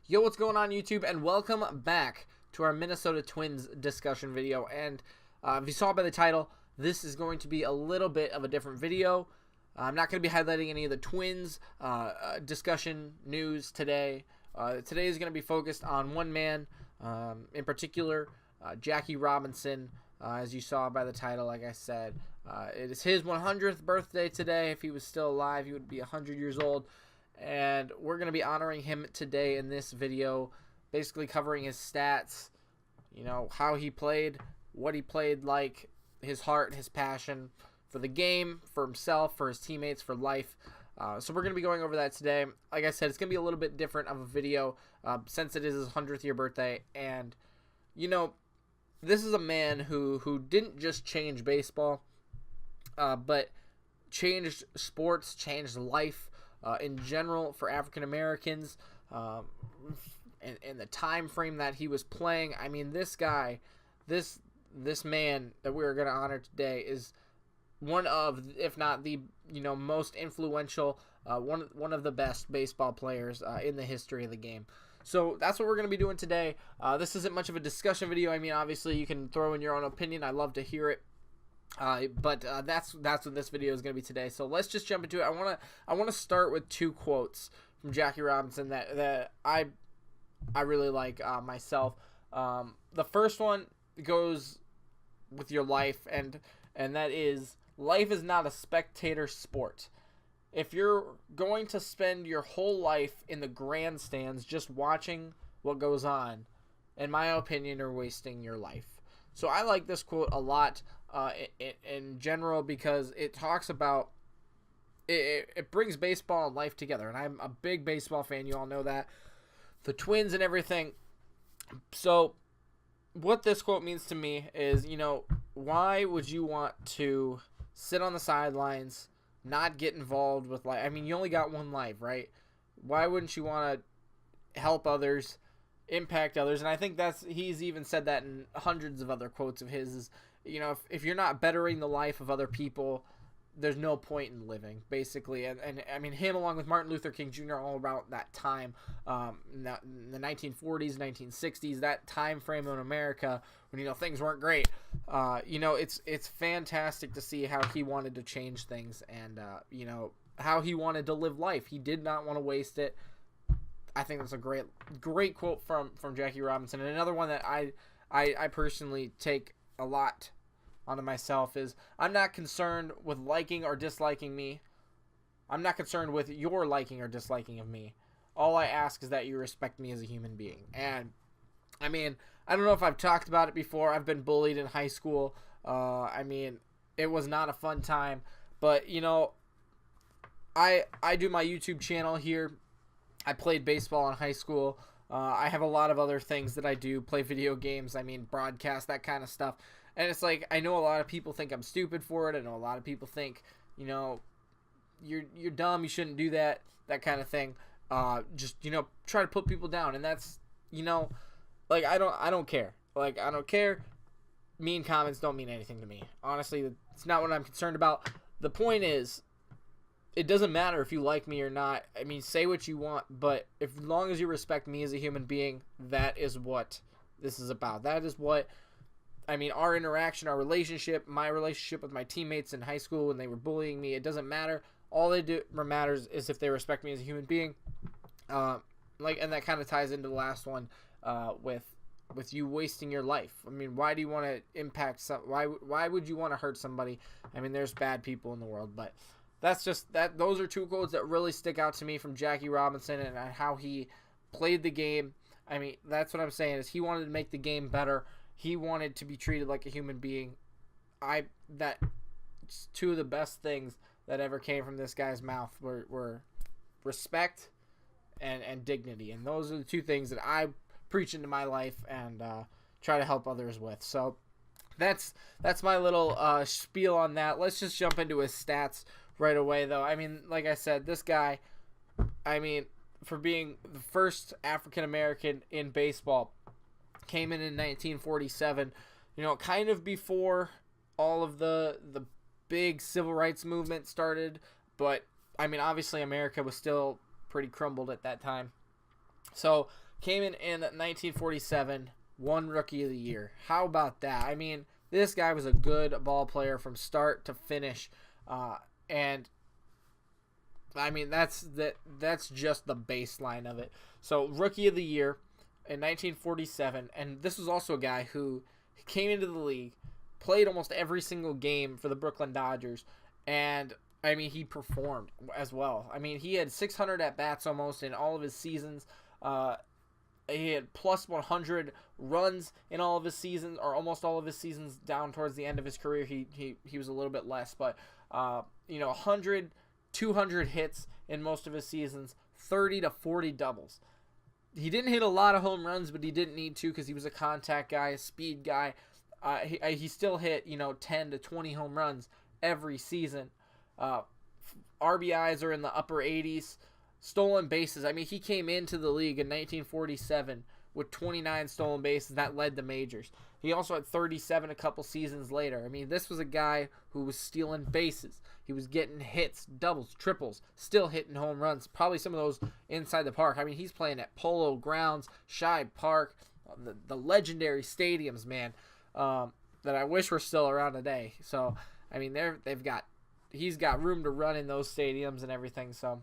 Yo, what's going on YouTube, and welcome back to our Minnesota Twins discussion video. And if you saw by the title, this is going to be a little bit of a different video. I'm not going to be highlighting any of the Twins discussion news today. Today is going to be focused on one man in particular, Jackie Robinson. As you saw by the title, like I said, it is his 100th birthday today. If he was still alive, he would be 100 years old. And we're going to be honoring him today in this video, basically covering his stats, you know, how he played, what he played like, his heart, his passion for the game, for himself, for his teammates, for life. So we're going to be going over that today. Like I said, it's going to be a little bit different of a video since it is his 100th year birthday. And, you know, this is a man who didn't just change baseball, but changed sports, changed life. In general for African Americans, and the time frame that he was playing. I mean, this guy, this man that we're going to honor today is one of, if not the, most influential, one of the best baseball players in the history of the game. So that's what we're going to be doing today. This isn't much of a discussion video. I mean, obviously you can throw in your own opinion. I love to hear it. But that's what this video is going to be today. So let's just jump into it. I want to start with two quotes from Jackie Robinson that I really like myself. The first one goes with your life, and that is, life is not a spectator sport. If you're going to spend your whole life in the grandstands just watching what goes on, in my opinion, you're wasting your life. So I like this quote a lot in general because it talks about, it brings baseball and life together. And I'm a big baseball fan. You all know that. The Twins and everything. So what this quote means to me is, why would you want to sit on the sidelines, not get involved with life? I mean, you only got one life, right? Why wouldn't you want to help others, impact others? And I think he's even said that in hundreds of other quotes of his, is, if you're not bettering the life of other people, there's no point in living, basically. And I mean, him along with Martin Luther King Jr. all about that time, in the 1940s, 1960s, that time frame in America when, things weren't great. It's fantastic to see how he wanted to change things and, how he wanted to live life. He did not want to waste it. I think that's a great quote from Jackie Robinson. And another one that I personally take a lot onto myself is, I'm not concerned with liking or disliking me. I'm not concerned with your liking or disliking of me. All I ask is that you respect me as a human being. And I mean, I don't know if I've talked about it before. I've been bullied in high school. I mean, it was not a fun time. But, I do my YouTube channel here. I played baseball in high school. I have a lot of other things that I do, play video games, broadcast, that kind of stuff. And it's like, I know a lot of people think I'm stupid for it. I know a lot of people think, you're dumb, you shouldn't do that kind of thing. Just, try to put people down. And that's, I don't care. Like, I don't care. Mean comments don't mean anything to me. Honestly, it's not what I'm concerned about. The point is, it doesn't matter if you like me or not. I mean, say what you want, but as long as you respect me as a human being, that is what this is about. That is what, our interaction, our relationship, my relationship with my teammates in high school when they were bullying me, it doesn't matter. All matters is if they respect me as a human being. And that kind of ties into the last one, with you wasting your life. I mean, why do you want to impact why would you want to hurt somebody? I mean, there's bad people in the world, but that's just that. Those are two quotes that really stick out to me from Jackie Robinson and how he played the game. I mean, that's what I'm saying, is he wanted to make the game better. He wanted to be treated like a human being. That's two of the best things that ever came from this guy's mouth were respect and dignity. And those are the two things that I preach into my life and try to help others with. So that's my little spiel on that. Let's just jump into his stats right away, though. I mean, like I said, this guy, for being the first African American in baseball, came in 1947, kind of before all of the big civil rights movement started, but obviously America was still pretty crumbled at that time. So came in 1947, won Rookie of the Year. How about that? I mean, this guy was a good ball player from start to finish, and I mean that's just the baseline of it. So Rookie of the Year in 1947, and this was also a guy who came into the league, played almost every single game for the Brooklyn Dodgers, and I mean he performed as well. I mean he had 600 at bats almost in all of his seasons. He had plus 100 runs in all of his seasons, or almost all of his seasons. Down towards the end of his career, he was a little bit less, but 100, 200 hits in most of his seasons, 30 to 40 doubles. He didn't hit a lot of home runs, but he didn't need to because he was a contact guy, a speed guy. He still hit 10 to 20 home runs every season. RBIs are in the upper 80s. Stolen bases. I mean, he came into the league in 1947 with 29 stolen bases. That led the majors. He also had 37 a couple seasons later. I mean, this was a guy who was stealing bases. He was getting hits, doubles, triples, still hitting home runs. Probably some of those inside the park. I mean, he's playing at Polo Grounds, Shibe Park, the legendary stadiums, man, that I wish were still around today. So, I mean, he's got room to run in those stadiums and everything. So,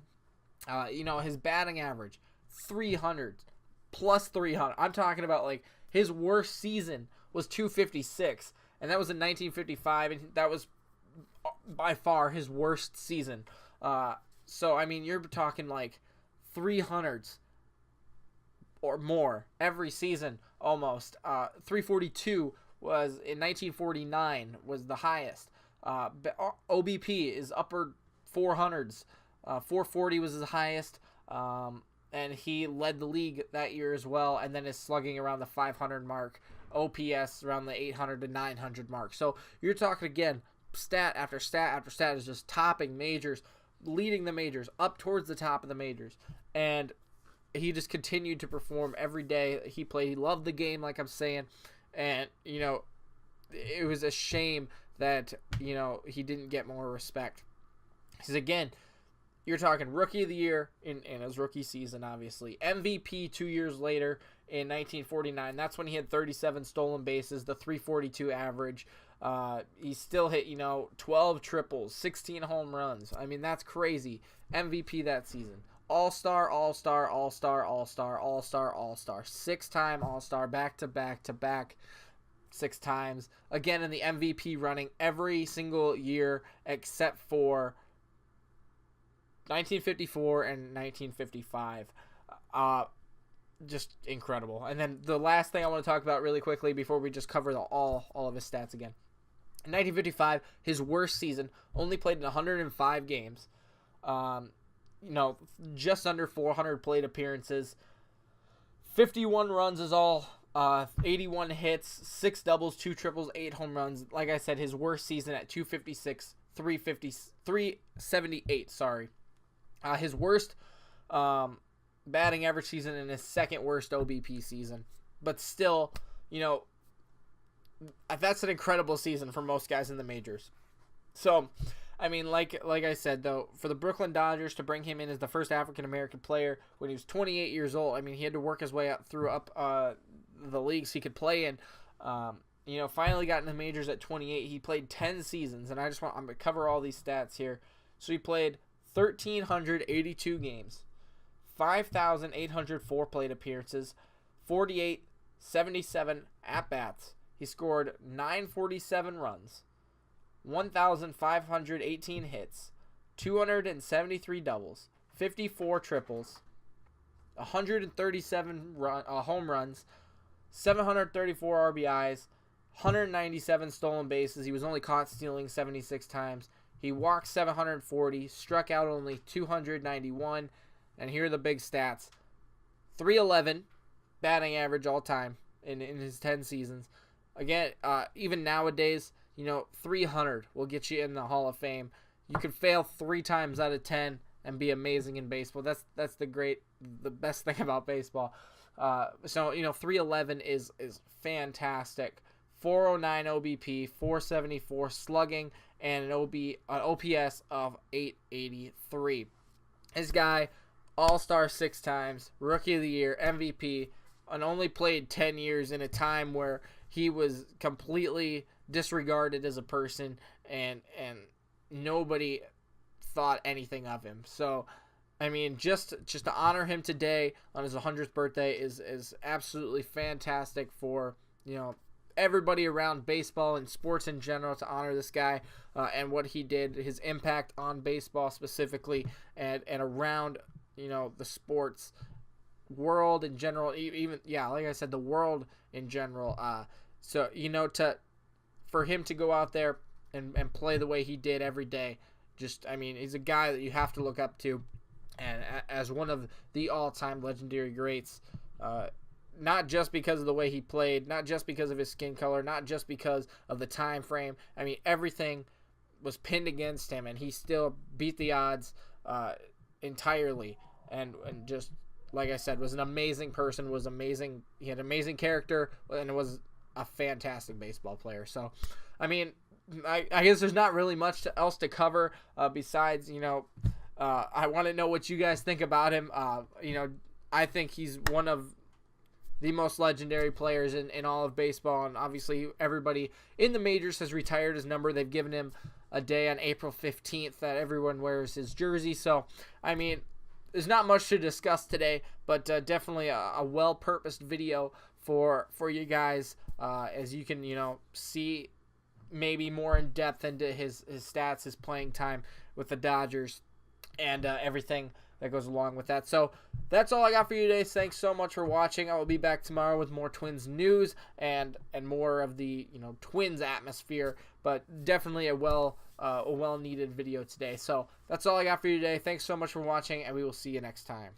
his batting average, 300, plus 300. I'm talking about, like, his worst season was 256, and that was in 1955, and that was by far his worst season. So, I mean, you're talking, like, 300s or more every season, almost. 342 was, in 1949, was the highest. OBP is upper 400s. 440 was his highest, and he led the league that year as well, and then is slugging around the 500 mark, OPS around the 800 to 900 mark. So you're talking, again, stat after stat after stat is just topping majors, leading the majors, up towards the top of the majors, and he just continued to perform every day he played. He loved the game, like I'm saying, and, it was a shame that, he didn't get more respect. Because, again, you're talking Rookie of the Year in his rookie season, obviously. MVP 2 years later in 1949. That's when he had 37 stolen bases, the 342 average. He still hit, 12 triples, 16 home runs. I mean, that's crazy. MVP that season. All-Star, All-Star, All-Star, All-Star, All-Star, All-Star. 6-time All-Star, back-to-back-to-back. 6 times. Again, in the MVP running every single year except for 1954 and 1955. Just incredible. And then the last thing I want to talk about really quickly before we just cover all of his stats again. In 1955, his worst season, only played in 105 games. Just under 400 plate appearances. 51 runs is all. 81 hits, 6 doubles, 2 triples, 8 home runs. Like I said, his worst season at 256, 378, sorry. His worst batting average season and his second worst OBP season. But still, that's an incredible season for most guys in the majors. So, I mean, like I said, though, for the Brooklyn Dodgers to bring him in as the first African-American player when he was 28 years old, I mean, he had to work his way up through the leagues he could play in. Finally got in the majors at 28. He played 10 seasons, and I'm going to cover all these stats here. So he played 1,382 games, 5,804 plate appearances, 4,877 at-bats. He scored 947 runs, 1,518 hits, 273 doubles, 54 triples, 137 home runs, 734 RBIs, 197 stolen bases. He was only caught stealing 76 times. He walked 740, struck out only 291, and here are the big stats. 311 batting average all time in his 10 seasons. Again, even nowadays, 300 will get you in the Hall of Fame. You can fail 3 times out of 10 and be amazing in baseball. That's the best thing about baseball. 311 is fantastic. 409 OBP, 474 slugging, and an OPS of 883. This guy All-Star 6 times, Rookie of the Year, MVP, and only played 10 years in a time where he was completely disregarded as a person, and nobody thought anything of him. So, I mean, just to honor him today on his 100th birthday is absolutely fantastic for, everybody around baseball and sports in general, to honor this guy and what he did, his impact on baseball specifically, and around, the sports world in general, even, like I said, the world in general. So, for him to go out there and play the way he did every day, he's a guy that you have to look up to, and as one of the all-time legendary greats, not just because of the way he played, not just because of his skin color, not just because of the time frame. I mean, everything was pinned against him, and he still beat the odds entirely, and just, like I said, was an amazing person, was amazing. He had amazing character, and was a fantastic baseball player. So, I mean, I guess there's not really much else to cover besides, I want to know what you guys think about him. I think he's one of the most legendary players in all of baseball, and obviously everybody in the majors has retired his number. They've given him a day on April 15th that everyone wears his jersey. So, I mean, there's not much to discuss today, but definitely a well-purposed video for you guys, as you can, see maybe more in depth into his stats, his playing time with the Dodgers, and everything that goes along with that. So that's all I got for you today. Thanks so much for watching. I will be back tomorrow with more Twins news and more of the Twins atmosphere, but definitely a well needed video today. So that's all I got for you today. Thanks so much for watching, and we will see you next time.